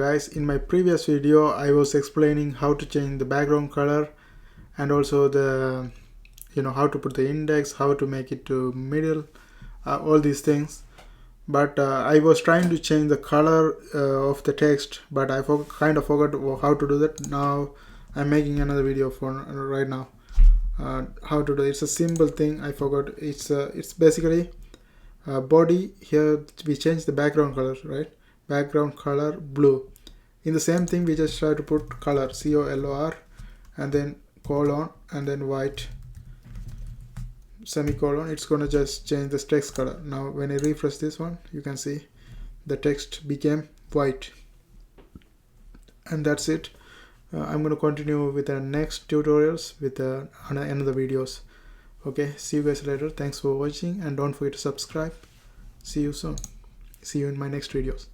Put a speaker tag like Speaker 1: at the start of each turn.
Speaker 1: Guys, in my previous video I was explaining how to change the background color and also the how to put the index, how to make it to middle, all these things. But I was trying to change the color of the text, but I kind of forgot how to do that. Now I'm making another video for right now how to do it. It's a simple thing. I forgot. It's basically body. Here we change the background color, right? Background color blue. In the same thing we just try to put color color and then colon and then white semicolon. It's gonna just change this text color. Now when I refresh this one, you can see the text became white, and that's it. I'm gonna continue with the next tutorials with another videos. Okay, see you guys later. Thanks for watching, and don't forget to subscribe. See you soon. See you in my next videos.